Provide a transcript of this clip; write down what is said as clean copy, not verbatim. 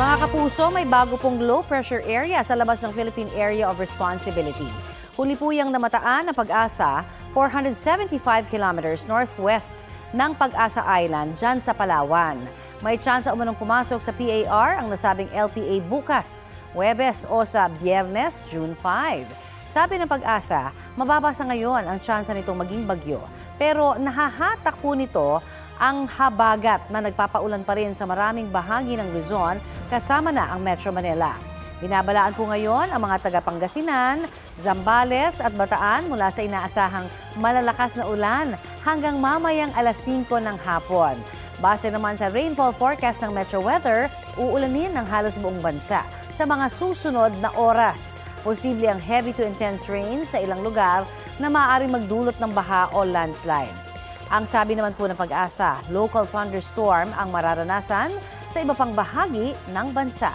Mga kapuso, may bago pong low pressure area sa labas ng Philippine Area of Responsibility. Huli po yang namataan ng Pag-asa, 475 kilometers northwest ng Pag-asa Island dyan sa Palawan. May tsansa umanong pumasok sa PAR ang nasabing LPA bukas, Huwebes o sa Biyernes, June 5. Sabi ng Pag-asa, mababa sa ngayon ang tsansa nitong maging bagyo. Pero nahahatak po nito ang habagat na nagpapaulan pa rin sa maraming bahagi ng Luzon kasama na ang Metro Manila. Binabalaan po ngayon ang mga taga-Pangasinan, Zambales at Bataan mula sa inaasahang malalakas na ulan hanggang mamayang alas 5 ng hapon. Base naman sa rainfall forecast ng Metro Weather, uulanin ng halos buong bansa sa mga susunod na oras. Posible ang heavy to intense rain sa ilang lugar na maaaring magdulot ng baha o landslide. Ang sabi naman po ng Pag-asa, local thunderstorm ang mararanasan sa iba pang bahagi ng bansa.